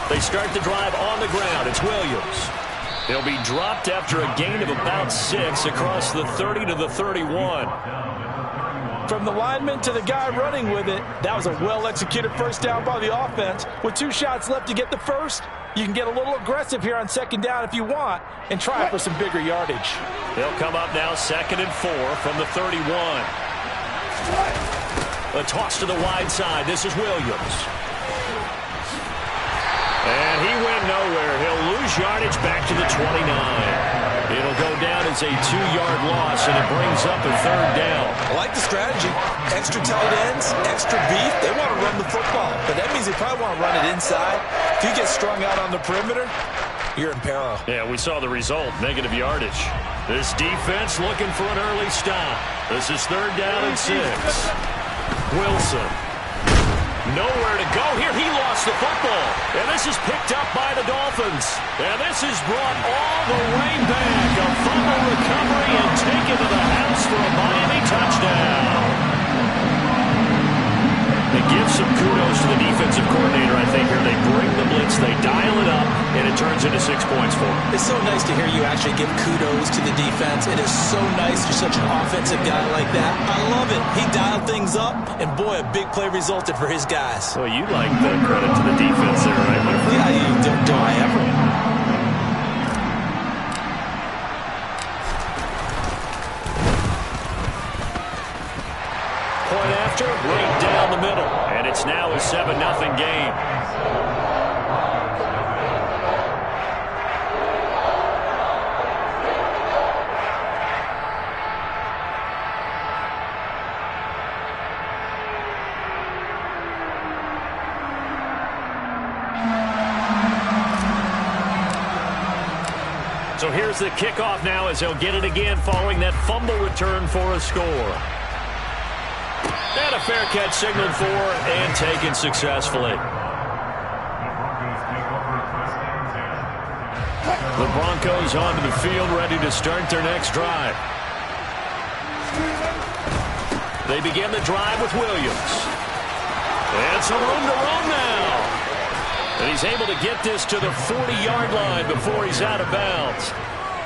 They start the drive on the ground. It's Williams. He'll be dropped after a gain of about 6 across the 30 to the 31. From the lineman to the guy running with it, that was a well-executed first down by the offense. With 2 shots left to get the first, you can get a little aggressive here on second down if you want and try for some bigger yardage. They'll come up now 2nd and 4 from the 31. A toss to the wide side. This is Williams. And he went nowhere. He'll lose yardage back to the 29. It'll go down as a 2-yard loss, and it brings up a 3rd down. I like the strategy. Extra tight ends, extra beef. They want to run the football, but that means they probably want to run it inside. If you get strung out on the perimeter, you're in peril. Yeah, we saw the result, negative yardage. This defense looking for an early stop. This is 3rd down and 6. Wilson. Nowhere to go here. He lost the football. And this is picked up by the Dolphins. And this is brought all the way back. A fumble recovery and taken to the house for a Miami touchdown. They give some kudos to the defensive coordinator, I think, here. They bring the blitz, they dial it up, and it turns into 6 points for them. It's so nice to hear you actually give kudos to the defense. It is so nice you're such an offensive guy like that. I love it. He dialed things up, and boy, a big play resulted for his guys. Well, you like the credit to the defense there, right, my friend? Yeah, do I ever? Right down the middle, and it's now a 7-0 game. So here's the kickoff now as they'll get it again following that fumble return for a score. And a fair catch signaled for and taken successfully. The Broncos onto the field, ready to start their next drive. They begin the drive with Williams. And some room to run now. And he's able to get this to the 40-yard line before he's out of bounds.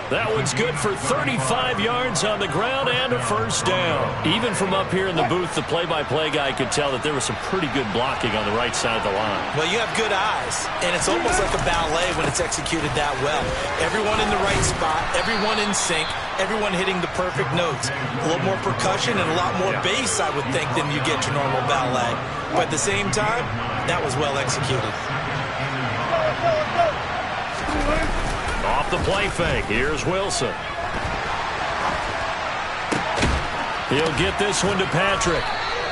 That one's good for 35 yards on the ground and a first down. Even from up here in the booth, the play-by-play guy could tell that there was some pretty good blocking on the right side of the line. Well, you have good eyes, and it's almost like a ballet when it's executed that well. Everyone in the right spot, everyone in sync, everyone hitting the perfect notes. A little more percussion and a lot more bass, I would think, than you get your normal ballet. But at the same time, that was well executed. Off the play fake, here's Wilson. He'll get this one to Patrick.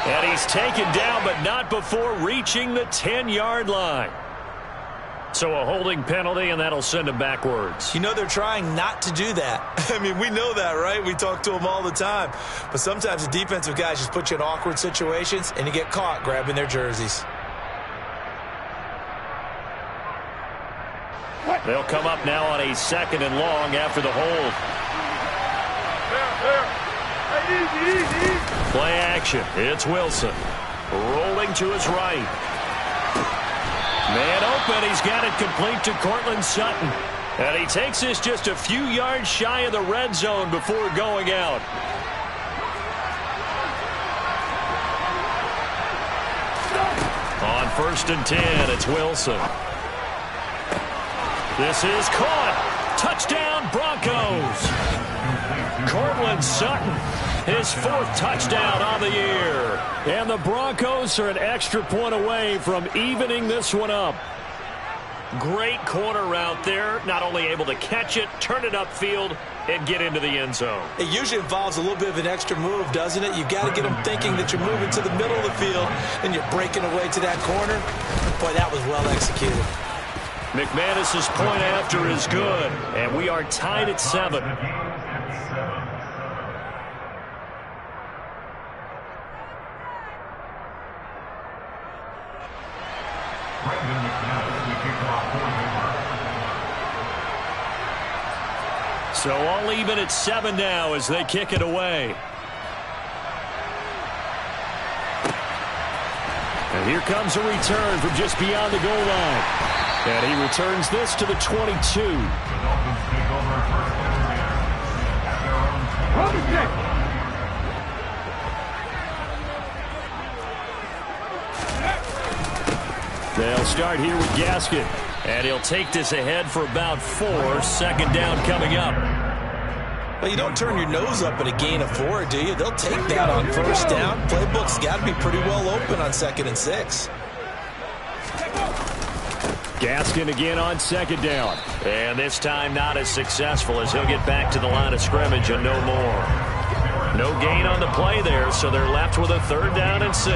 And he's taken down, but not before reaching the 10-yard line. So a holding penalty, and that'll send him backwards. You know they're trying not to do that. I mean, we know that, right? We talk to them all the time. But sometimes the defensive guys just put you in awkward situations, and you get caught grabbing their jerseys. They'll come up now on a 2nd and long after the hold. Play action. It's Wilson. Rolling to his right. Man open. He's got it complete to Cortland Sutton. And he takes this just a few yards shy of the red zone before going out. On 1st and 10, it's Wilson. This is caught. Touchdown, Broncos. Cortland Sutton, his 4th touchdown on the year. And the Broncos are an extra point away from evening this one up. Great corner route there. Not only able to catch it, turn it upfield, and get into the end zone. It usually involves a little bit of an extra move, doesn't it? You've got to get them thinking that you're moving to the middle of the field, and you're breaking away to that corner. Boy, that was well executed. McManus's point after is good, and we are tied at 7. So all even at 7 now as they kick it away. And here comes a return from just beyond the goal line. And he returns this to the 22. They'll start here with Gaskin. And he'll take this ahead for about 4. Second down coming up. Well, you don't turn your nose up at a gain of 4, do you? They'll take that on first down. Playbook's got to be pretty well open on 2nd and 6. Gaskin again on 2nd down. And this time not as successful as he'll get back to the line of scrimmage and no more. No gain on the play there, so they're left with a 3rd down and 6.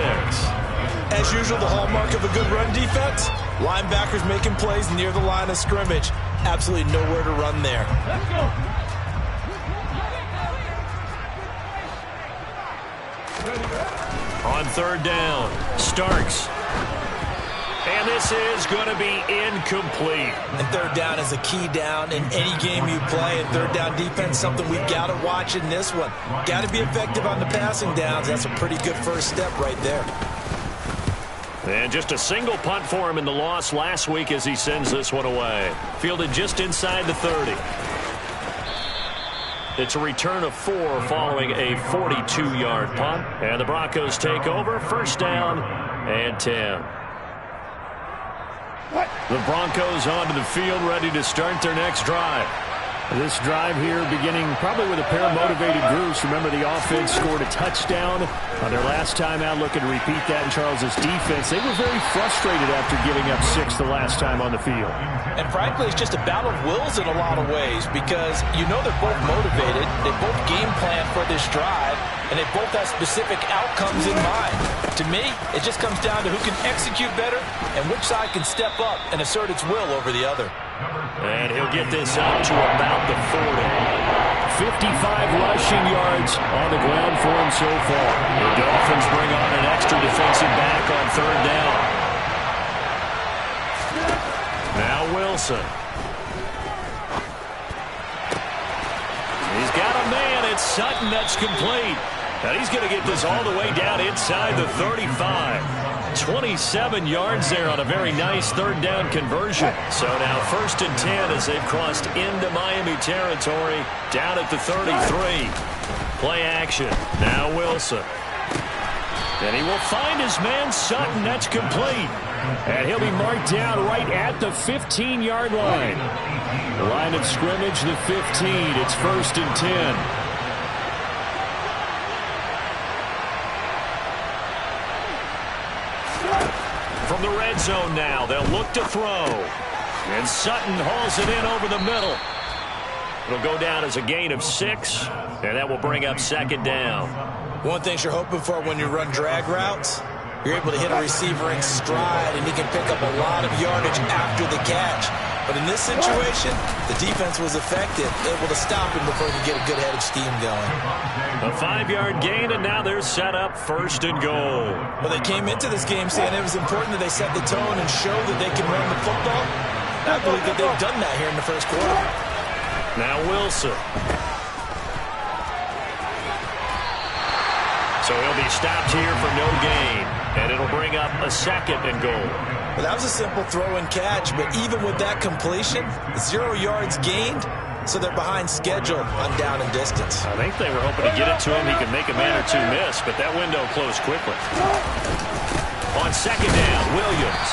As usual, the hallmark of a good run defense, linebackers making plays near the line of scrimmage. Absolutely nowhere to run there. Let's go. On 3rd down, Starks. And this is going to be incomplete. And 3rd down is a key down in any game you play. And 3rd down defense, something we've got to watch in this one. Got to be effective on the passing downs. That's a pretty good first step right there. And just a single punt for him in the loss last week as he sends this one away. Fielded just inside the 30. It's a return of 4 following a 42-yard punt. And the Broncos take over. 1st down and 10. The Broncos onto the field, ready to start their next drive. This drive here beginning probably with a pair of motivated groups. Remember, the offense scored a touchdown on their last time out, looking to repeat that in Charles's defense. They were very frustrated after giving up 6 the last time on the field. And frankly, it's just a battle of wills in a lot of ways because you know they're both motivated. They both game plan for this drive, and they both have specific outcomes in mind. To me, it just comes down to who can execute better and which side can step up and assert its will over the other. And he'll get this up to about the 40. 55 rushing yards on the ground for him so far. The Dolphins bring on an extra defensive back on 3rd down. Now Wilson. He's got a man. It's Sutton. That's complete. And he's going to get this all the way down inside the 35. 27 yards there on a very nice 3rd down conversion. So now 1st and 10 as they've crossed into Miami territory down at the 33. Play action. Now Wilson. And he will find his man Sutton. That's complete. And he'll be marked down right at the 15-yard line. The line of scrimmage, the 15. It's 1st and 10. From the red zone now, they'll look to throw. And Sutton hauls it in over the middle. It'll go down as a gain of 6, and that will bring up 2nd down. One thing you're hoping for when you run drag routes, you're able to hit a receiver in stride, and he can pick up a lot of yardage after the catch. But in this situation, the defense was effective, able to stop him before he could get a good head of steam going. A 5-yard gain, and now they're set up 1st and goal. Well, they came into this game saying it was important that they set the tone and show that they can run the football. I believe that they've done that here in the 1st quarter. Now Wilson. So he'll be stopped here for no gain, and it'll bring up a 2nd and goal. Well, that was a simple throw and catch, but even with that completion, 0 yards gained, so they're behind schedule on down and distance. I think they were hoping to get it to him. He could make a man or 2 miss, but that window closed quickly. On 2nd down, Williams.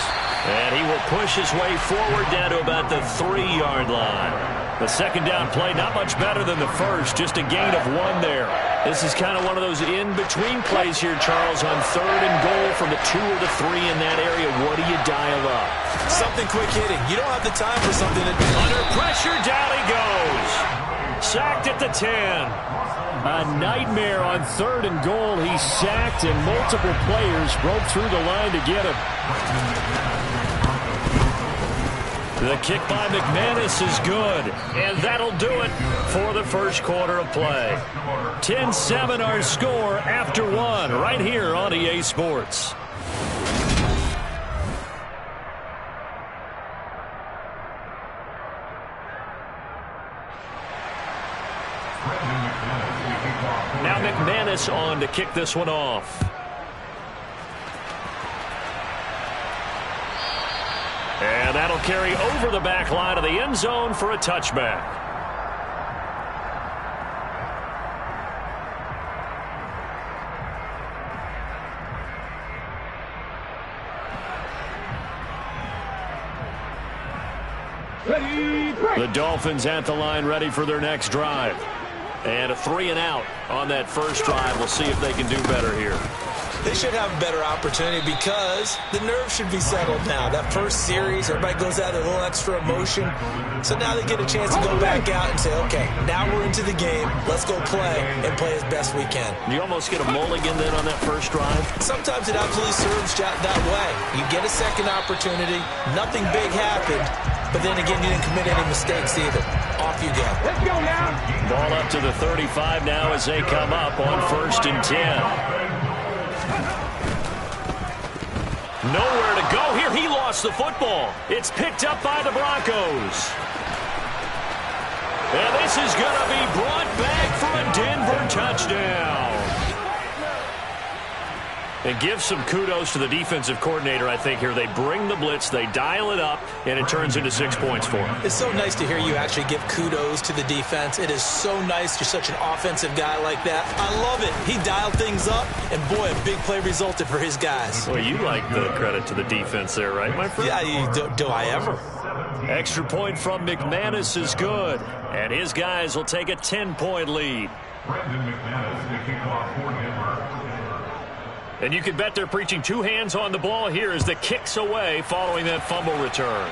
And he will push his way forward down to about the 3-yard line. The 2nd down play, not much better than the first, just a gain of 1 there. This is kind of one of those in-between plays here, Charles, on 3rd and goal from the 2 or the 3 in that area. What do you dial up? Something quick hitting. You don't have the time for something that... Under pressure, down he goes. Sacked at the 10. A nightmare on 3rd and goal. He's sacked, and multiple players broke through the line to get him. The kick by McManus is good, and that'll do it for the 1st quarter of play. 10-7 our score after 1 right here on EA Sports. Now McManus on to kick this one off. And that'll carry over the back line of the end zone for a touchback. The Dolphins at the line ready for their next drive. And a 3-and-out on that first drive. We'll see if they can do better here. They should have a better opportunity because the nerves should be settled now. That first series, everybody goes out with a little extra emotion. So now they get a chance to go back out and say, okay, now we're into the game. Let's go play and play as best we can. You almost get a mulligan then on that first drive? Sometimes it absolutely serves that way. You get a second opportunity. Nothing big happened. But then again, you didn't commit any mistakes either. Off you go. Let's go now. Ball up to the 35 now as they come up on 1st and 10. Nowhere to go here. He lost the football. It's picked up by the Broncos. And this is going to be brought back for a Denver touchdown. And give some kudos to the defensive coordinator, I think, here. They bring the blitz, they dial it up, and it turns into 6 points for them. It's so nice to hear you actually give kudos to the defense. It is so nice. You're such an offensive guy like that. I love it. He dialed things up, and boy, a big play resulted for his guys. Well, you like the credit to the defense there, right, my friend? Yeah, do I ever? Extra point from McManus is good, and his guys will take a 10-point lead. And you can bet they're preaching two hands on the ball here as the kick's away following that fumble return.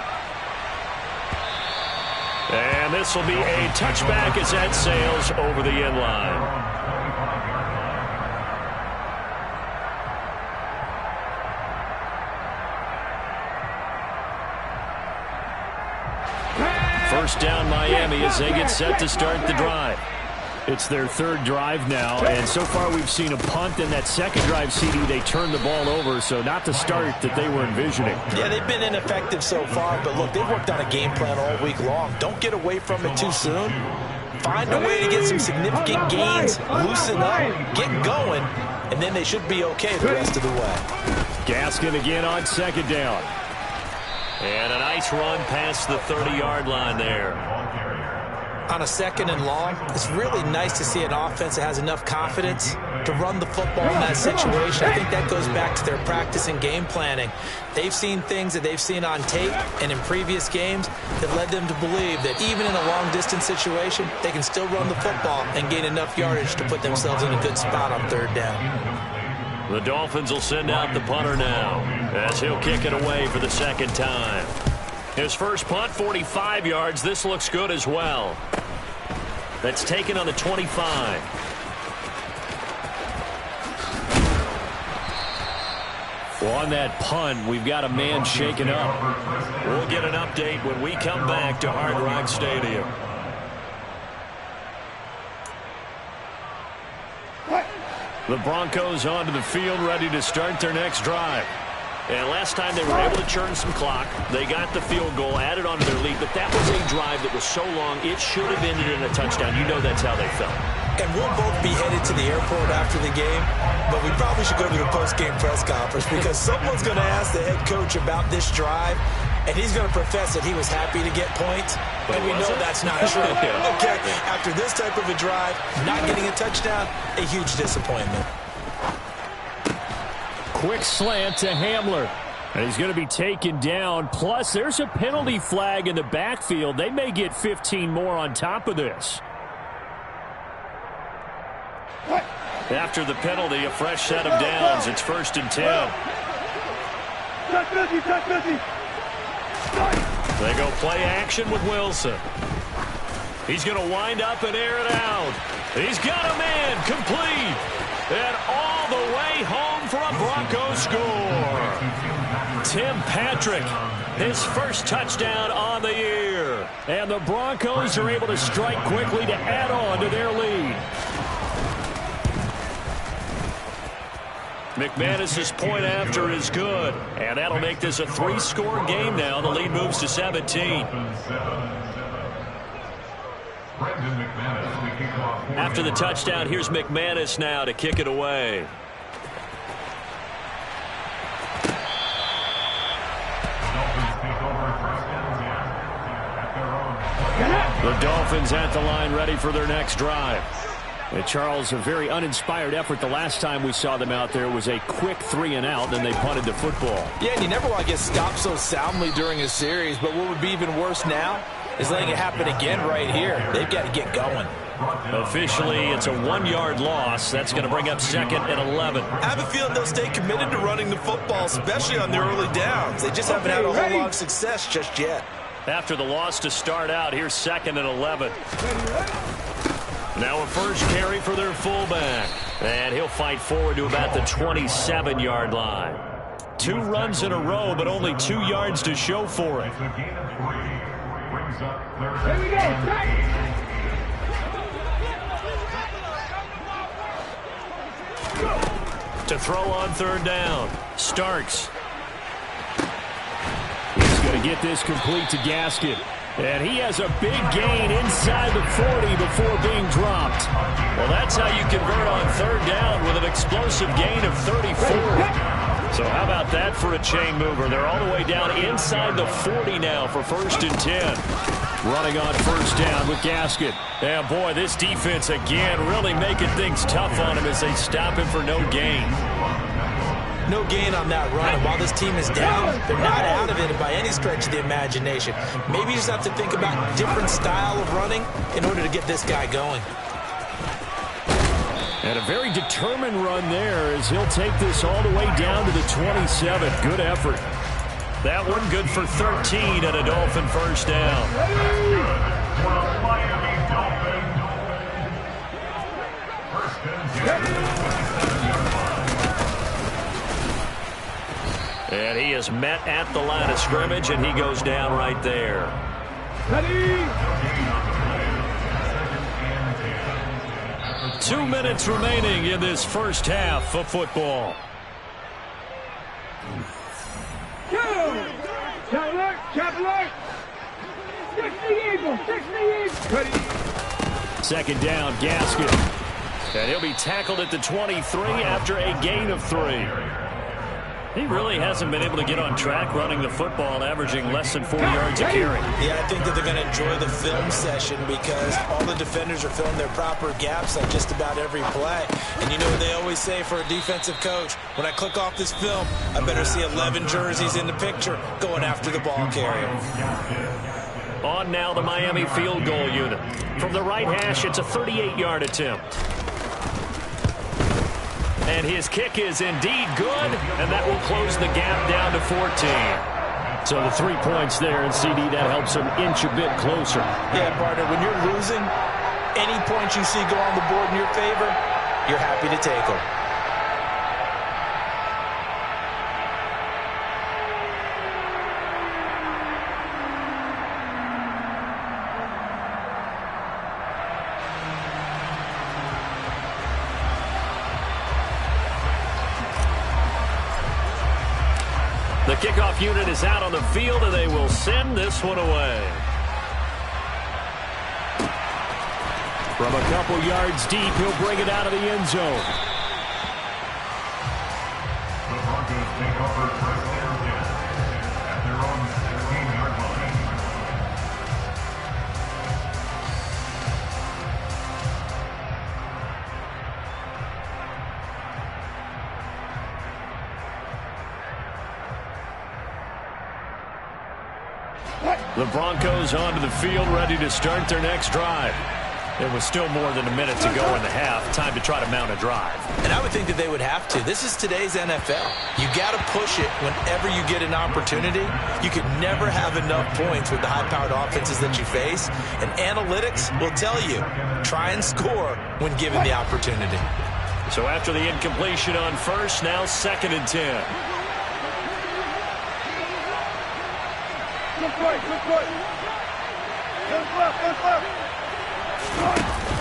And this will be a touchback as that sails over the end line. First down Miami as they get set to start the drive. It's their third drive now, and so far we've seen a punt. In that second drive, CD, they turned the ball over, so not the start that they were envisioning. Yeah, they've been ineffective so far, but look, they've worked on a game plan all week long. Don't get away from it too soon. Find a way to get some significant gains, loosen up, get going, and then they should be okay the rest of the way. Gaskin again on second down. And a nice run past the 30-yard line there. On a second and long, it's really nice to see an offense that has enough confidence to run the football in that situation. I think that goes back to their practice and game planning. They've seen things that they've seen on tape and in previous games that led them to believe that even in a long-distance situation, they can still run the football and gain enough yardage to put themselves in a good spot on third down. The Dolphins will send out the punter now as he'll kick it away for the second time. His first punt, 45 yards. This looks good as well. That's taken on the 25. Well, on that punt, we've got a man shaken up. We'll get an update when we come back to Hard Rock Stadium. The Broncos onto the field, ready to start their next drive. And last time they were able to churn some clock. They got the field goal, added on to their lead, but that was a drive that was so long, it should have ended in a touchdown. You know that's how they felt. And we'll both be headed to the airport after the game, but we probably should go to the post-game press conference because someone's going to ask the head coach about this drive, and he's going to profess that he was happy to get points, and we know that's not true. Okay, after this type of a drive, not getting a touchdown, a huge disappointment. Quick slant to Hamler. And he's going to be taken down. Plus, there's a penalty flag in the backfield. They may get 15 more on top of this. After the penalty, a fresh set of downs. It's 1st and 10. They go play action with Wilson. He's going to wind up and air it out. He's got a man complete. And all the way home for a Broncos score. Tim Patrick, his first touchdown on the year. And the Broncos are able to strike quickly to add on to their lead. McManus's point after is good. And that'll make this a 3-score game now. The lead moves to 17. After the touchdown, here's McManus now to kick it away. The Dolphins at the line ready for their next drive. And Charles, a very uninspired effort. The last time we saw them out there was a quick 3-and-out, then they punted the football. Yeah, and you never want to get stopped so soundly during a series, but what would be even worse now is letting it happen again right here. They've got to get going. Officially, it's a 1-yard loss. That's going to bring up 2nd and 11. I have a feeling they'll stay committed to running the football, especially on the early downs. They just haven't had a whole lot of success just yet. After the loss to start out, here's 2nd and 11. Now a first carry for their fullback. And he'll fight forward to about the 27-yard line. 2 runs in a row, but only 2 yards to show for it. Here we go. To throw on 3rd down. Starks. He's going to get this complete to Gaskin. And he has a big gain inside the 40 before being dropped. Well, that's how you convert on 3rd down with an explosive gain of 34. So how about that for a chain mover? They're all the way down inside the 40 now for 1st and 10. Running on 1st down with Gaskin. And boy, this defense again really making things tough on him as they stop him for no gain. No gain on that run, and while this team is down, they're not out of it by any stretch of the imagination. Maybe you just have to think about a different style of running in order to get this guy going. And a very determined run there as he'll take this all the way down to the 27. Good effort. That one good for 13 and a Dolphin first down. And he is met at the line of scrimmage, and he goes down right there. 2 minutes remaining in this first half of football. Second down, Gaskin. And he'll be tackled at the 23 after a gain of 3. He really hasn't been able to get on track running the football, averaging less than 4 yards a carry. Yeah, I think that they're going to enjoy the film session because all the defenders are filling their proper gaps on just about every play. And you know what they always say for a defensive coach? When I click off this film, I better see 11 jerseys in the picture going after the ball carrier. On now the Miami field goal unit. From the right hash, it's a 38-yard attempt. And his kick is indeed good, and that will close the gap down to 14. So the 3 points there, and CD, that helps him inch a bit closer. Yeah, partner, when you're losing, any points you see go on the board in your favor, you're happy to take them. The kickoff unit is out on the field, and they will send this one away. From a couple yards deep, he'll bring it out of the end zone. The Broncos take over 1st and 10 at their own 16-yard line. The Broncos onto the field, ready to start their next drive. It was still more than a minute to go in the half. Time to try to mount a drive. And I would think that they would have to. This is today's NFL. You got to push it whenever you get an opportunity. You could never have enough points with the high-powered offenses that you face. And analytics will tell you, try and score when given the opportunity. So after the incompletion on 1st, now 2nd and 10.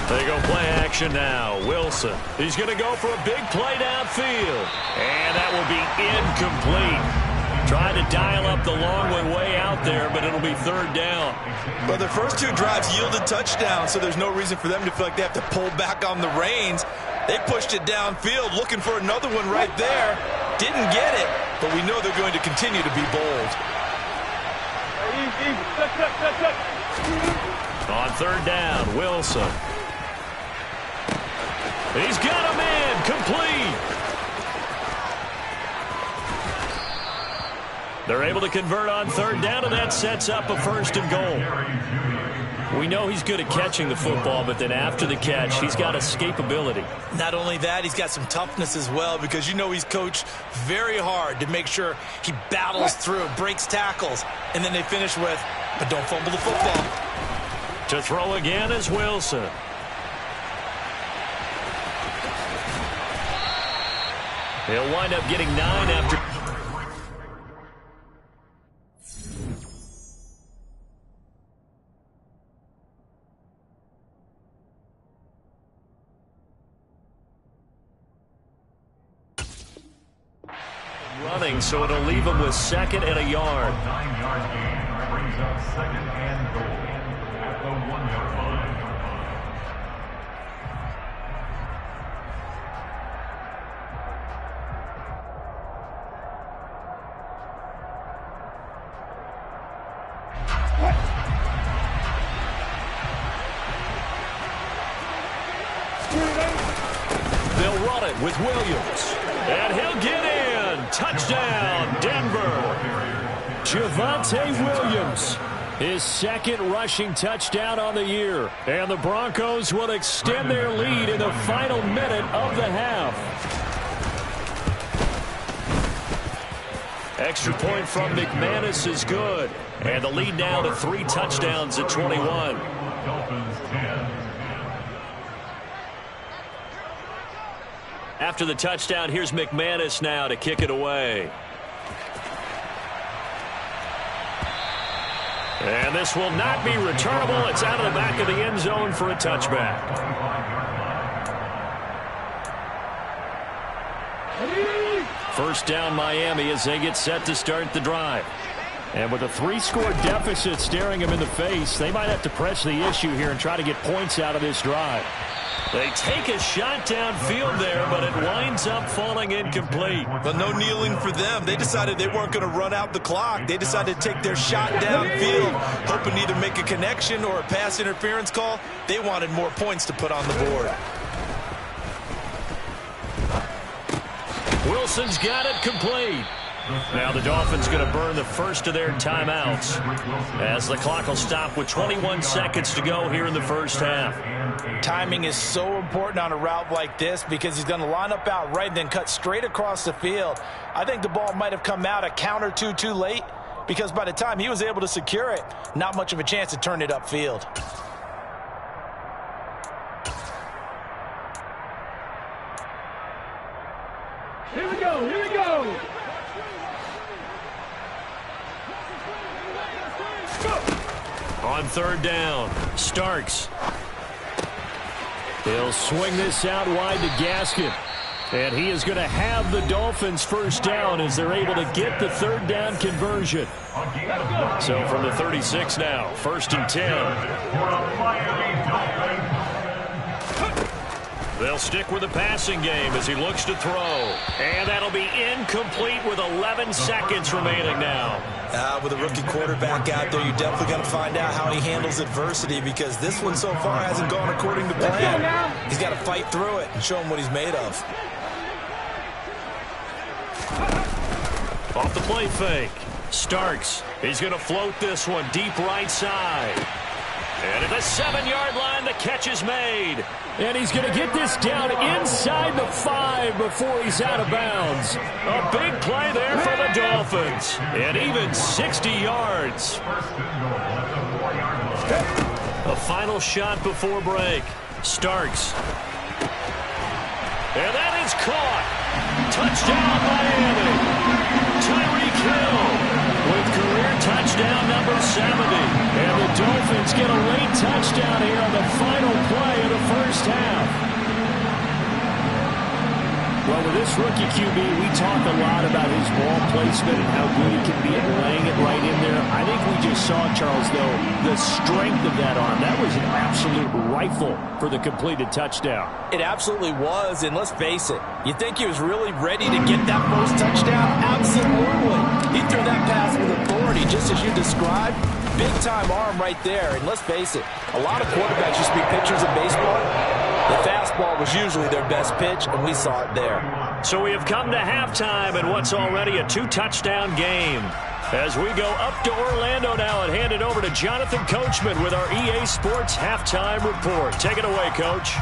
They go play action now. Wilson. He's going to go for a big play downfield. And that will be incomplete. Trying to dial up the long one way out there, but it'll be 3rd down. But their first 2 drives yielded touchdowns, so there's no reason for them to feel like they have to pull back on the reins. They pushed it downfield, looking for another one right there. Didn't get it, but we know they're going to continue to be bold. On third down, Wilson. He's got him in, complete. They're able to convert on third down, and that sets up a first and goal. We know he's good at catching the football, but then after the catch, he's got escapability. Not only that, he's got some toughness as well, because you know he's coached very hard to make sure he battles through, breaks tackles, and then they finish with, but don't fumble the football. To throw again is Wilson. He'll wind up getting 9 after. Running, so it'll leave him with second and a yard. 9-yard gain brings up second and goal at the 1-yard line. They'll run it with Williams. And he'll get in. Touchdown, Denver. Javonte Williams, his second rushing touchdown on the year. And the Broncos will extend their lead in the final minute of the half. Extra point from McManus is good. And the lead now to 3 touchdowns at 21. Dolphins 10. After the touchdown, here's McManus now to kick it away. And this will not be returnable. It's out of the back of the end zone for a touchback. First down, Miami, as they get set to start the drive. And with a 3-score deficit staring them in the face, they might have to press the issue here and try to get points out of this drive. They take a shot downfield there, but it winds up falling incomplete. But no kneeling for them. They decided they weren't going to run out the clock. They decided to take their shot downfield, hoping to either make a connection or a pass interference call. They wanted more points to put on the board. Wilson's got it complete. Now the Dolphins going to burn the first of their timeouts as the clock will stop with 21 seconds to go here in the first half. Timing is so important on a route like this because he's going to line up out right and then cut straight across the field. I think the ball might have come out a count or two too late because by the time he was able to secure it, not much of a chance to turn it upfield. Here we go, here we go. On third down, Starks. He'll swing this out wide to Gaskin. And he is going to have the Dolphins first down as they're able to get the third down conversion. So from the 36 now, first and 10. They'll stick with the passing game as he looks to throw. And that'll be incomplete with 11 seconds remaining now. With a rookie quarterback out there, you're definitely going to find out how he handles adversity because this one so far hasn't gone according to plan. He's got to fight through it and show him what he's made of. Off the play fake. Starks. He's going to float this one deep right side. And at the 7-yard line, the catch is made. And he's going to get this down inside the 5 before he's out of bounds. A big play there for the Dolphins. And even 60 yards. A final shot before break. Starks. And that is caught. Touchdown, Miami. Tyreek Hill with career touchdown number 70. And the Dolphins get a late touchdown here on the final play of the first half. Well, with this rookie QB, we talk a lot about his ball placement and how good he can be at laying it right in there. I think we just saw, Charles, though, the strength of that arm. That was an absolute rifle for the completed touchdown. It absolutely was, and let's face it, you think he was really ready to get that first touchdown? Absolutely. He threw that pass with authority, just as you described. Big-time arm right there. And let's face it, a lot of quarterbacks used to be pitchers in baseball. The fastball was usually their best pitch, and we saw it there. So we have come to halftime in what's already a 2-touchdown game. As we go up to Orlando now and hand it over to Jonathan Coachman with our EA Sports Halftime Report. Take it away, Coach.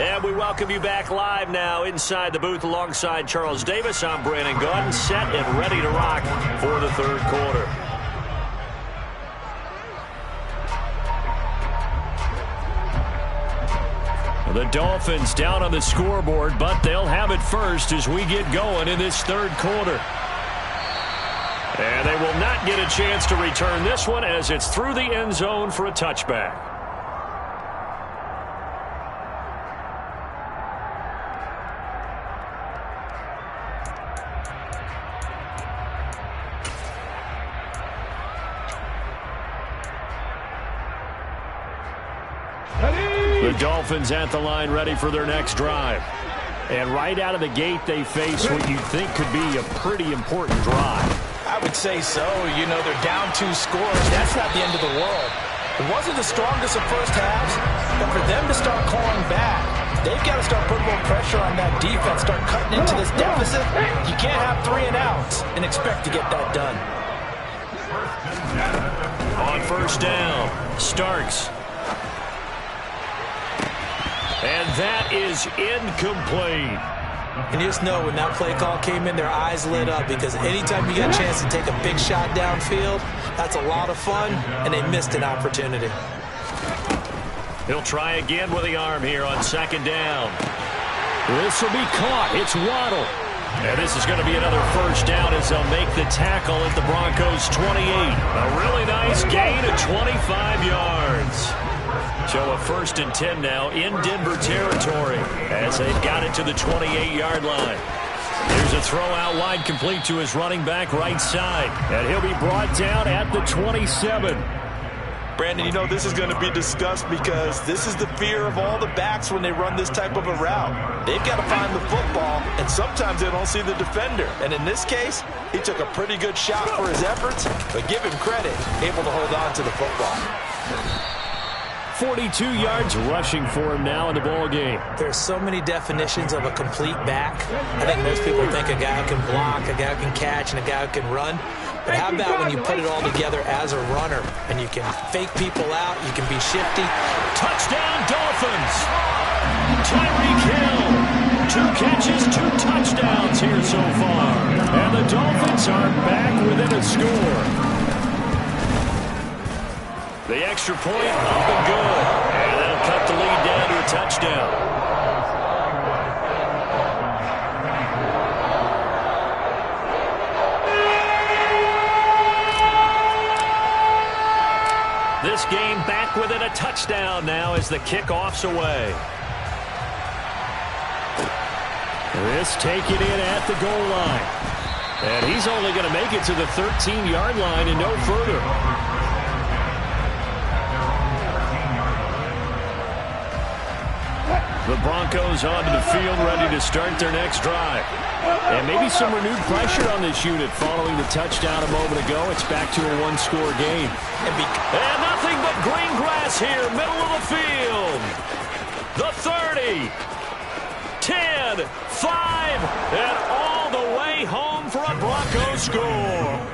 And we welcome you back live now inside the booth alongside Charles Davis. I'm Brandon Gaudin, set and ready to rock for the third quarter. The Dolphins down on the scoreboard, but they'll have it first as we get going in this third quarter. And they will not get a chance to return this one as it's through the end zone for a touchback. The Dolphins at the line ready for their next drive. And right out of the gate, they face what you think could be a pretty important drive. I would say so. You know, they're down 2 scores. That's not the end of the world. It wasn't the strongest of first halves, but for them to start clawing back, they've got to start putting more pressure on that defense, start cutting into this deficit. You can't have 3 and outs and expect to get that done. On first down, Starks. And that is incomplete. And you just know when that play call came in, their eyes lit up because anytime you get a chance to take a big shot downfield, that's a lot of fun, and they missed an opportunity. He'll try again with the arm here on second down. This will be caught. It's Waddle. And this is going to be another first down as they'll make the tackle at the Broncos' 28. A really nice gain of 25 yards. So a 1st and 10 now in Denver territory as they've got it to the 28-yard line. Here's a throw out wide complete to his running back right side. And he'll be brought down at the 27. Brandon, you know this is going to be discussed because this is the fear of all the backs when they run this type of a route. They've got to find the football, and sometimes they don't see the defender. And in this case, he took a pretty good shot for his efforts, but give him credit, able to hold on to the football. 42 yards rushing for him now in the ball game. There's so many definitions of a complete back. I think most people think a guy who can block, a guy who can catch, and a guy who can run. But how about when you put it all together as a runner and you can fake people out, you can be shifty. Touchdown Dolphins! Tyreek Hill. 2 catches, 2 touchdowns here so far. And the Dolphins are back within a score. The extra point up and good. And that'll cut the lead down to a touchdown. This game back within a touchdown now as the kickoff's away. This taken in at the goal line. And he's only going to make it to the 13-yard line and no further. The Broncos onto the field ready to start their next drive. And maybe some renewed pressure on this unit following the touchdown a moment ago. It's back to a 1-score game. And nothing but green grass here, middle of the field. The 30, 10, 5, and all the way home for a Broncos score.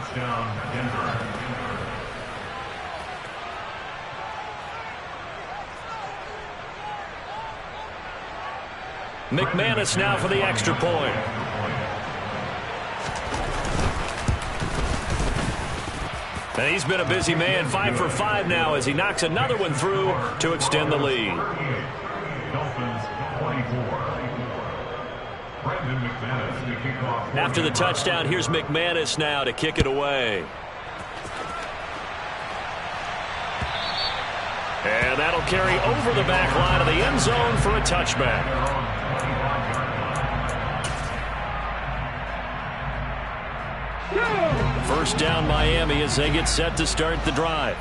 Touchdown, Denver. McManus now for the extra point. And he's been a busy man, 5 for 5 now as he knocks another one through to extend the lead. After the touchdown, here's McManus now to kick it away. And that'll carry over the back line of the end zone for a touchback. First down Miami as they get set to start the drive.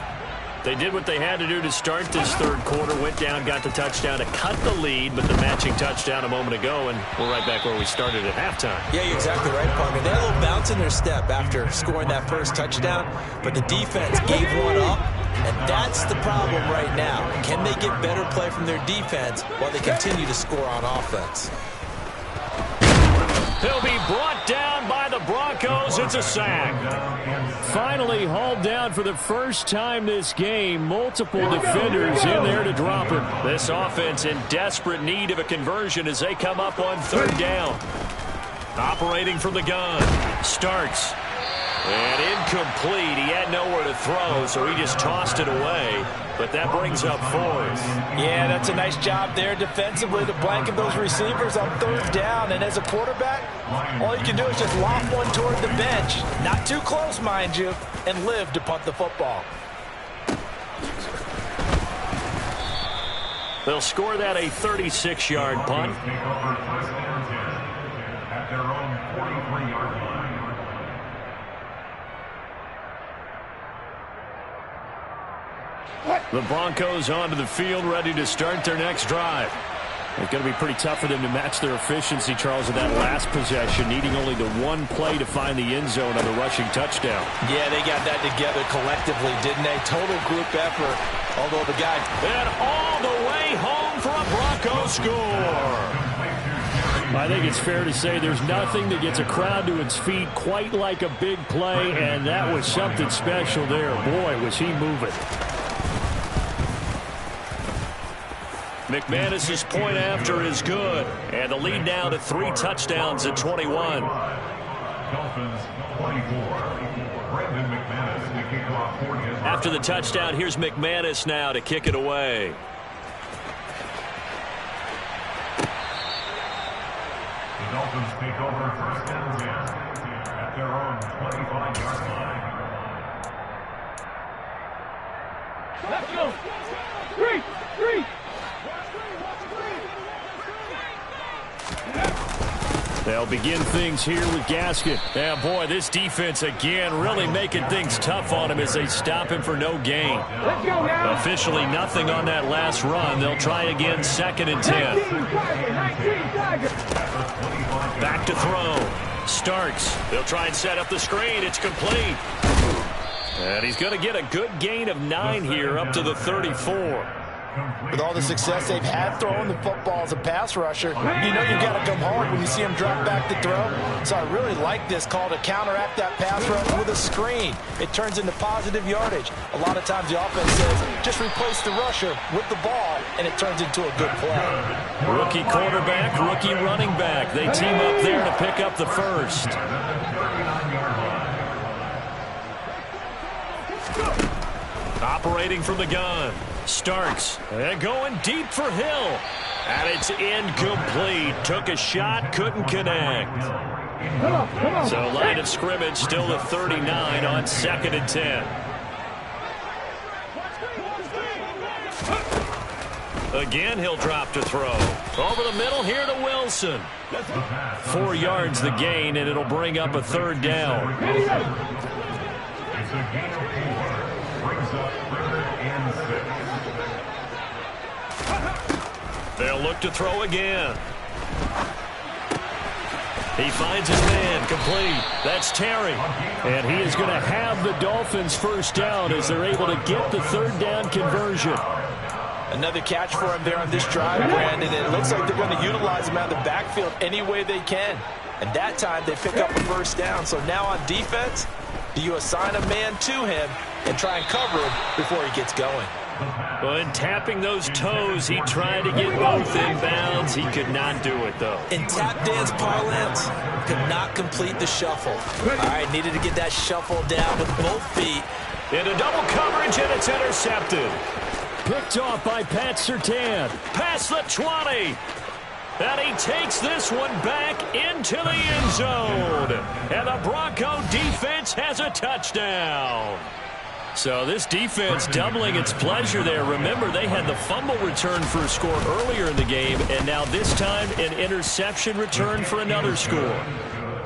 They did what they had to do to start this third quarter, went down, got the touchdown to cut the lead, but the matching touchdown a moment ago, and we're right back where we started at halftime. Yeah, you're exactly right, partner. They had a little bounce in their step after scoring that first touchdown, but the defense gave one up, and that's the problem right now. Can they get better play from their defense while they continue to score on offense? He'll be brought down by the Broncos. It's a sack. Finally hauled down for the first time this game. Multiple defenders in there to drop him. This offense in desperate need of a conversion as they come up on third down. Operating from the gun. Starts. And incomplete. He had nowhere to throw, so he just tossed it away. But that brings up fourth. Yeah, that's a nice job there defensively to blanket those receivers on third down. And as a quarterback, all you can do is just lob one toward the bench. Not too close, mind you, and live to punt the football. They'll score that a 36-yard punt. At their own 43-yard line. The Broncos onto the field, ready to start their next drive. It's going to be pretty tough for them to match their efficiency, Charles, in that last possession, needing only the one play to find the end zone on the rushing touchdown. Yeah, they got that together collectively, didn't they? Total group effort, although the guy... And all the way home for a Bronco score. I think it's fair to say there's nothing that gets a crowd to its feet quite like a big play, and that was something special there. Boy, was he moving. McManus's point after is good, and the lead now to 3 touchdowns at 21. Dolphins 24. Brandon McManus to kick off 40. After the touchdown, here's McManus now to kick it away. The Dolphins take over first and 10 at their own 25-yard line. Let's go. 3. They'll begin things here with Gaskin. Yeah, boy, this defense again really making things tough on him as they stop him for no gain. Let's go now. Officially nothing on that last run. They'll try again, 2nd and 10. 19 Tiger. Back to throw. Starts. They'll try and set up the screen. It's complete. And he's going to get a good gain of 9 here up to the 34. With all the success they've had throwing the football as a pass rusher, you know you've got to come hard when you see him drop back to throw. So I really like this call to counteract that pass rush with a screen. It turns into positive yardage. A lot of times the offense says, just replace the rusher with the ball, and it turns into a good play. Rookie quarterback, rookie running back. They team up there to pick up the first. Operating from the gun. Starks. And going deep for Hill. And it's incomplete. Took a shot, couldn't connect. So line of scrimmage still at 39 on 2nd and 10. Again, he'll drop to throw. Over the middle here to Wilson. 4 yards the gain, and it'll bring up a 3rd down. It's a gain of 4. Brings up 3rd and 6. They'll look to throw again. He finds his man, complete. That's Terry. And he is going to have the Dolphins first down as they're able to get the 3rd down conversion. Another catch for him there on this drive, Brandon. And it looks like they're going to utilize him out of the backfield any way they can. And that time they pick up a first down. So now on defense, Do you assign a man to him and try and cover him before he gets going? Well, in tapping those toes, he tried to get both inbounds. He could not do it, though. In tap dance parlance, could not complete the shuffle. All right, needed to get that shuffle down with both feet. Into double coverage, and it's intercepted. Picked off by Pat Surtain. Past the 20. And he takes this one back into the end zone. And the Bronco defense has a touchdown. So this defense doubling its pleasure there. Remember, they had the fumble return for a score earlier in the game, and now this time an interception return for another score.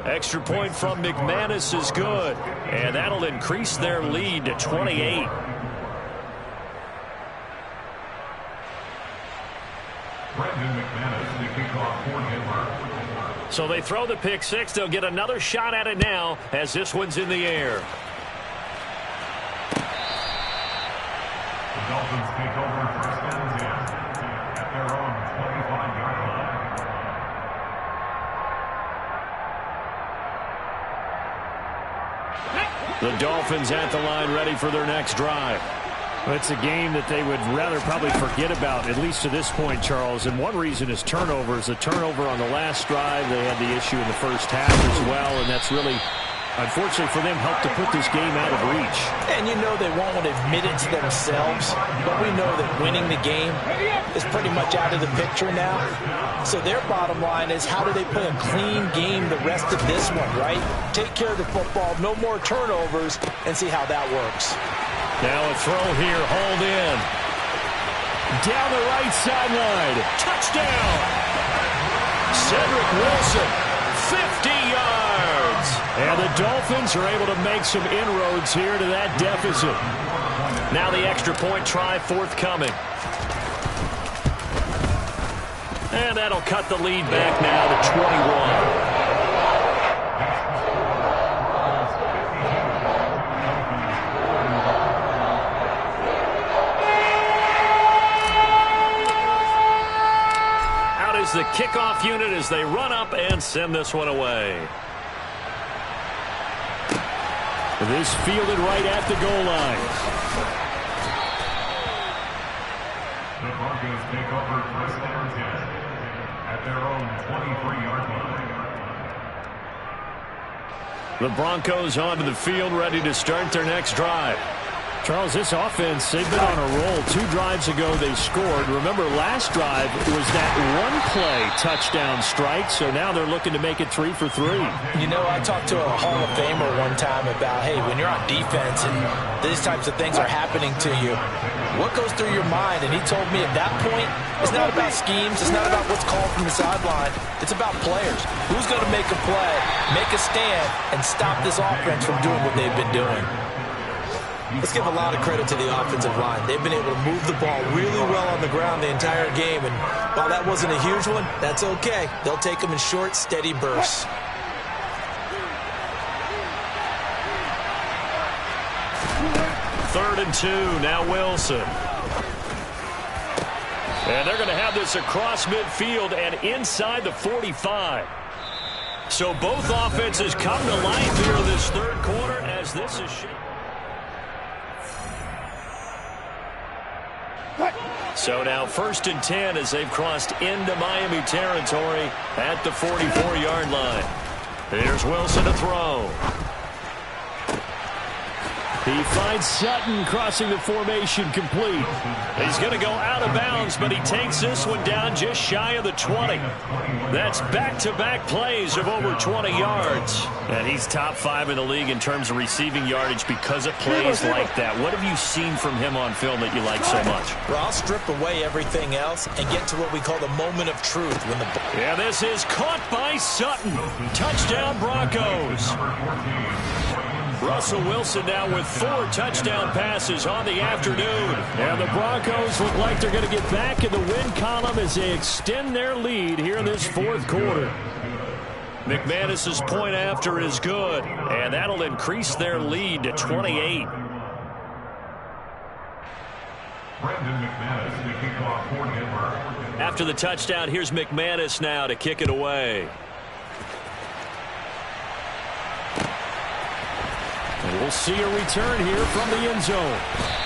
Extra point from McManus is good, and that'll increase their lead to 28. So they throw the pick six. They'll get another shot at it now as this one's in the air. The Dolphins take over first and 10 at their own 25-yard line. The Dolphins at the line, ready for their next drive. It's a game that they would rather probably forget about, at least to this point, Charles. And one reason is turnovers. A turnover on the last drive. They had the issue in the first half as well, and that's really, unfortunately for them, helped to put this game out of reach. And you know they won't want to admit it to themselves, but we know that winning the game is pretty much out of the picture now. So their bottom line is, how do they play a clean game the rest of this one, right? Take care of the football, no more turnovers, and see how that works. Now a throw here, hauled in. Down the right sideline. Touchdown! Cedric Wilson, 50 yards. And the Dolphins are able to make some inroads here to that deficit. Now the extra point try forthcoming. And that'll cut the lead back now to 21. The kickoff unit as they run up and send this one away. This fielded right at the goal line. The Broncos take over first and 10 at their own 23-yard line. The Broncos onto the field, ready to start their next drive. Charles, this offense, they've been on a roll. 2 drives ago, they scored. Remember, last drive was that one-play touchdown strike, so now they're looking to make it 3 for 3. You know, I talked to a Hall of Famer one time about, hey, when you're on defense and these types of things are happening to you, what goes through your mind? And he told me at that point, it's not about schemes. It's not about what's called from the sideline. It's about players. Who's going to make a play, make a stand, and stop this offense from doing what they've been doing? Let's give a lot of credit to the offensive line. They've been able to move the ball really well on the ground the entire game. And while that wasn't a huge one, that's okay. They'll take them in short, steady bursts. Third and 2, now Wilson. And they're going to have this across midfield and inside the 45. So both offenses come to life here in this third quarter as this is shaped. So now first and 10 as they've crossed into Miami territory at the 44-yard line. Here's Wilson to throw. He finds Sutton crossing the formation complete. He's going to go out of bounds, but he takes this one down just shy of the 20. That's back-to-back plays of over 20 yards. And he's top 5 in the league in terms of receiving yardage because of plays like that. What have you seen from him on film that you like so much? Well, I'll strip away everything else and get to what we call the moment of truth. Yeah, this is caught by Sutton. Touchdown, Broncos. Russell Wilson now with 4 touchdown passes on the afternoon. And the Broncos look like they're going to get back in the win column as they extend their lead here in this fourth quarter. McManus's point after is good, and that'll increase their lead to 28. After the touchdown, here's McManus now to kick it away. And we'll see a return here from the end zone.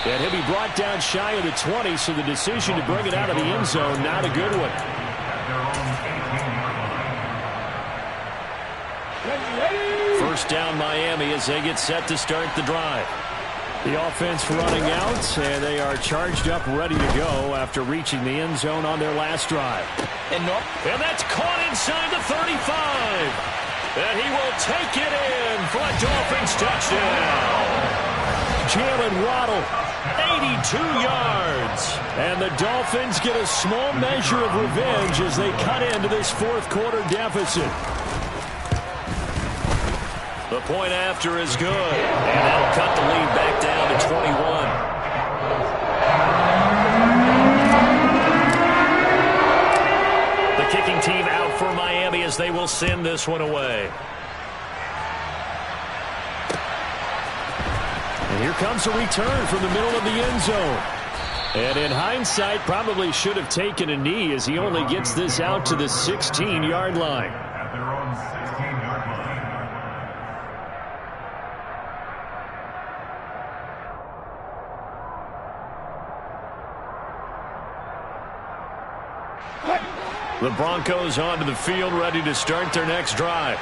And he'll be brought down shy of the 20, so the decision to bring it out of the end zone, not a good one. First down Miami as they get set to start the drive. The offense running out, and they are charged up, ready to go after reaching the end zone on their last drive. And that's caught inside the 35. And he will take it in for a Dolphins touchdown. Jalen Waddle, 82 yards. And the Dolphins get a small measure of revenge as they cut into this fourth quarter deficit. The point after is good. And that'll cut the lead back down to 21. The kicking team out for Miami as they will send this one away. And here comes a return from the middle of the end zone. And in hindsight, probably should have taken a knee as he only gets this out to the 16-yard line. At their own 16-yard line. The Broncos onto the field, ready to start their next drive.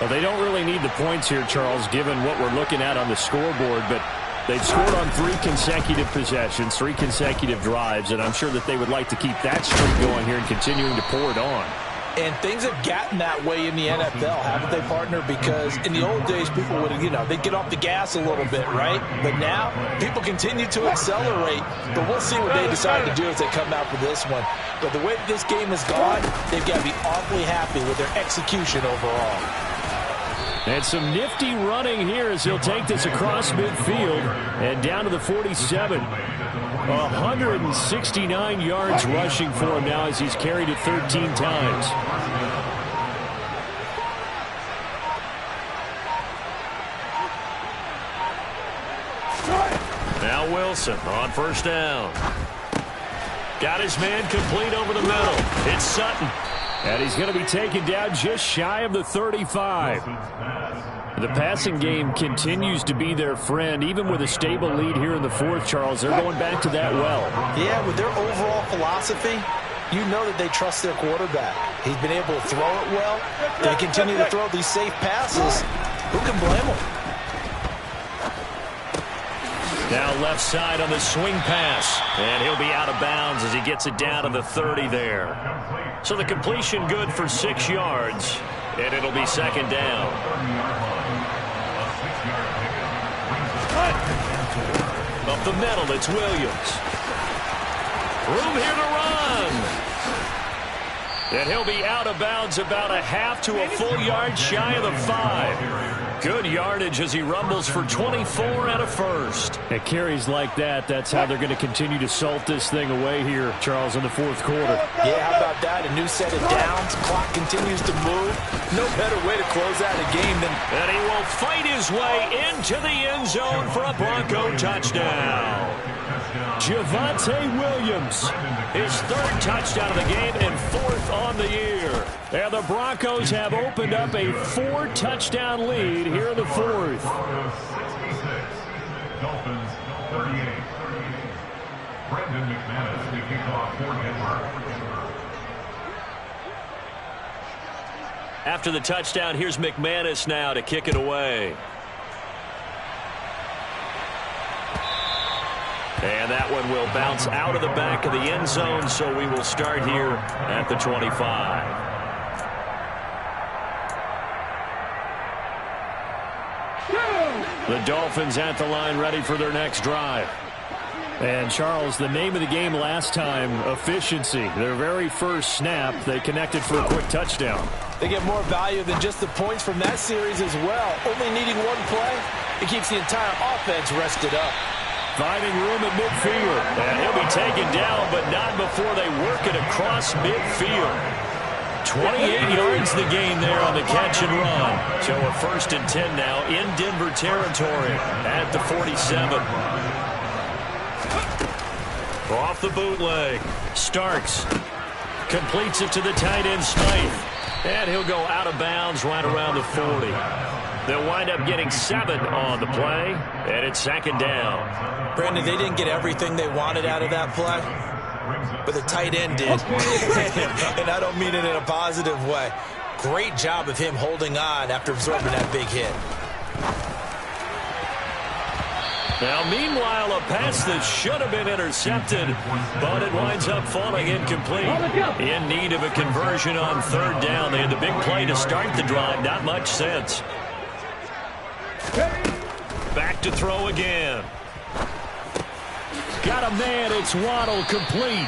Well, they don't really need the points here, Charles, given what we're looking at on the scoreboard, but they've scored on 3 consecutive possessions, 3 consecutive drives, and I'm sure that they would like to keep that streak going here and continuing to pour it on. And things have gotten that way in the NFL, haven't they, partner? Because in the old days, people would, they'd get off the gas a little bit, right? But now, people continue to accelerate. But we'll see what they decide to do as they come out for this one. But the way this game has gone, they've got to be awfully happy with their execution overall. And some nifty running here as he'll take this across midfield and down to the 47. 169 yards rushing for him now as he's carried it 13 times. Now Wilson on first down. Got his man complete over the middle. It's Sutton. And he's going to be taken down just shy of the 35. The passing game continues to be their friend, even with a stable lead here in the fourth, Charles. They're going back to that well. Yeah, with their overall philosophy, you know that they trust their quarterback. He's been able to throw it well. They continue to throw these safe passes. Who can blame them? Now left side on the swing pass. And he'll be out of bounds as he gets it down to the 30 there. So the completion good for 6 yards. And it'll be second down. Up the middle, it's Williams. Room here to run. And he'll be out of bounds about a half to a full yard shy of the 5. Good yardage as he rumbles for 24 and a first. At carries like that, that's how they're going to continue to salt this thing away here, Charles, in the fourth quarter. Yeah, how about that? A new set of downs. Clock continues to move. No better way to close out a game than... And he will fight his way into the end zone for a Bronco touchdown. Javonte Williams, his 3rd touchdown of the game and 4th on the year. And the Broncos have opened up a 4-touchdown lead here in the fourth. Dolphins 38. Brendan McManus to kick off for Denver. After the touchdown, here's McManus now to kick it away. And that one will bounce out of the back of the end zone, so we will start here at the 25. The Dolphins at the line, ready for their next drive. And, Charles, the name of the game last time, efficiency. Their very first snap, they connected for a quick touchdown. They get more value than just the points from that series as well. Only needing one play, it keeps the entire offense rested up. Finding room at midfield. And he'll be taken down, but not before they work it across midfield. 28 yards the gain there on the catch and run. So a 1st and 10 now in Denver territory at the 47. Off the bootleg. Starks completes it to the tight end Smythe. And he'll go out of bounds right around the 40. They'll wind up getting 7 on the play, and it's 2nd down. Brandon, they didn't get everything they wanted out of that play, but the tight end did. And I don't mean it in a positive way. Great job of him holding on after absorbing that big hit. Now, meanwhile, a pass that should have been intercepted, but it winds up falling incomplete. In need of a conversion on 3rd down. They had the big play to start the drive. Not much sense. Back to throw again. Got a man. It's Waddle, complete.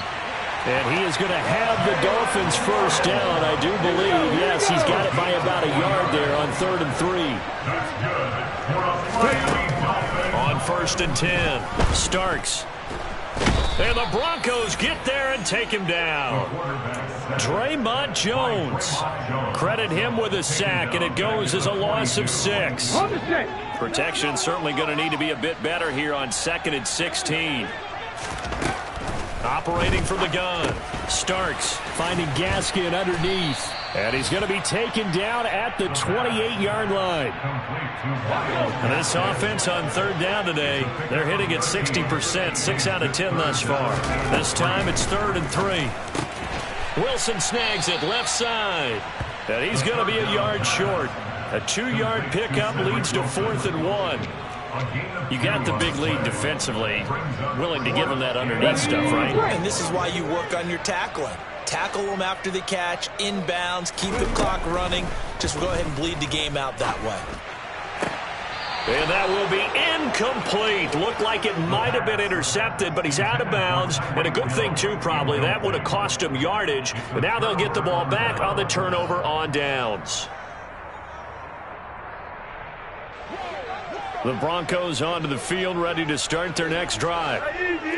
And he is going to have the Dolphins 1st down, I do believe. Yes, he's got it by about a yard there on 3rd and 3. On 1st and 10, Starks. And the Broncos get there and take him down. Draymond Jones. Credit him with a sack, and it goes as a loss of 6. Protection certainly going to need to be a bit better here on 2nd and 16. Operating from the gun. Starks finding Gaskin underneath. And he's going to be taken down at the 28-yard line. And this offense on 3rd down today, they're hitting at 60%, 6 out of 10 thus far. This time it's 3rd and 3. Wilson snags it left side. And he's going to be a yard short. A 2-yard pickup leads to 4th and 1. You got the big lead defensively. Willing to give them that underneath stuff, right? And this is why you work on your tackling. Tackle them after the catch, inbounds, keep the clock running. Just go ahead and bleed the game out that way. And that will be incomplete. Looked like it might have been intercepted, but he's out of bounds. And a good thing, too, probably. That would have cost him yardage. But now they'll get the ball back on the turnover on downs. The Broncos onto the field, ready to start their next drive.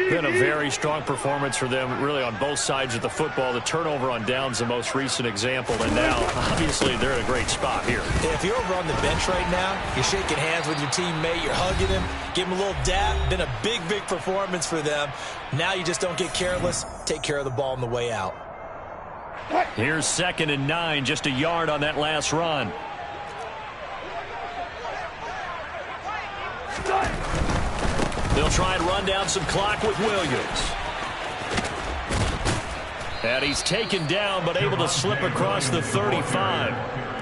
Been a very strong performance for them, really, on both sides of the football. The turnover on downs, the most recent example, and now, obviously, they're in a great spot here. If you're over on the bench right now, you're shaking hands with your teammate, you're hugging him, give him a little dap. Been a big, big performance for them. Now you just don't get careless. Take care of the ball on the way out. Here's 2nd and 9, just a yard on that last run. They'll try and run down some clock with Williams. And he's taken down, but able to slip across the 35.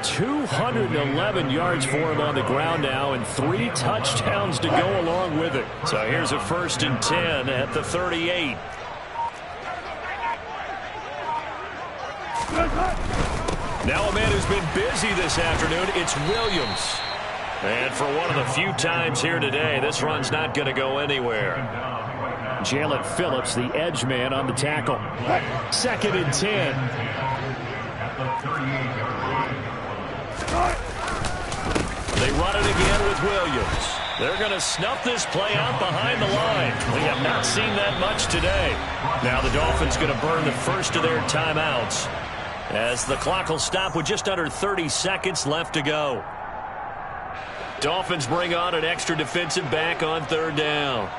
211 yards for him on the ground now, and 3 touchdowns to go along with it. So here's a 1st and 10 at the 38. Now a man who's been busy this afternoon, it's Williams. And for one of the few times here today, this run's not going to go anywhere. Jalen Phillips, the edge man, on the tackle. 2nd and 10. They run it again with Williams. They're going to snuff this play out behind the line. We have not seen that much today. Now the Dolphins going to burn the first of their timeouts, as the clock will stop with just under 30 seconds left to go. Dolphins bring on an extra defensive back on 3rd down.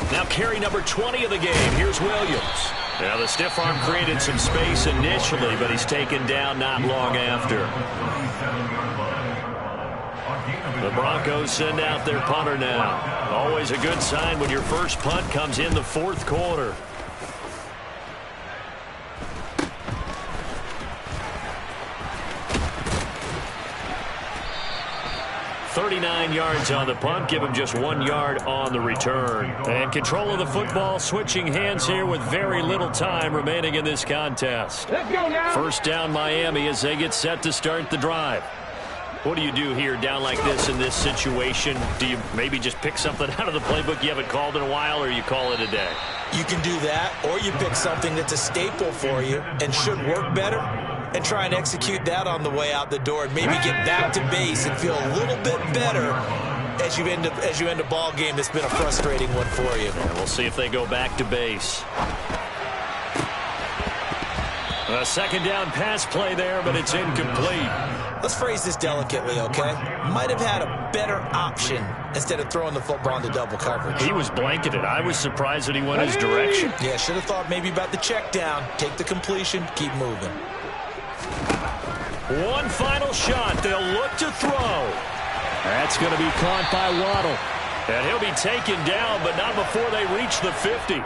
Now carry number 20 of the game. Here's Williams. Now the stiff arm created some space initially, but he's taken down not long after. The Broncos send out their punter now. Always a good sign when your first punt comes in the 4th quarter. 39 yards on the punt, give him just 1 yard on the return. And control of the football, switching hands here with very little time remaining in this contest. Let's go now. 1st down Miami as they get set to start the drive. What do you do here down like this in this situation? Do you maybe just pick something out of the playbook you haven't called in a while, or you call it a day? You can do that, or you pick something that's a staple for you and should work better, and try and execute that on the way out the door, and maybe get back to base and feel a little bit better as you end a ball game that's been a frustrating one for you. And we'll see if they go back to base. A 2nd down pass play there, but it's incomplete. Let's phrase this delicately, okay? Might have had a better option instead of throwing the football into double coverage. He was blanketed. I was surprised that he went his direction. Yeah, should have thought maybe about the check down. Take the completion, keep moving. One final shot. They'll look to throw. That's going to be caught by Waddle. And he'll be taken down, but not before they reach the 50.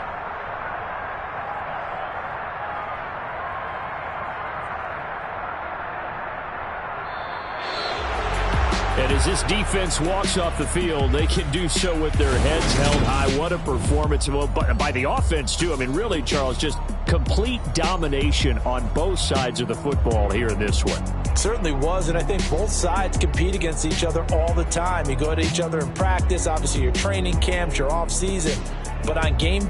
And as this defense walks off the field, they can do so with their heads held high. What a performance by the offense, too. I mean, really, Charles, just complete domination on both sides of the football here in this one. Certainly was, and I think both sides compete against each other all the time. You go to each other in practice, obviously your training camps, your off season, but on game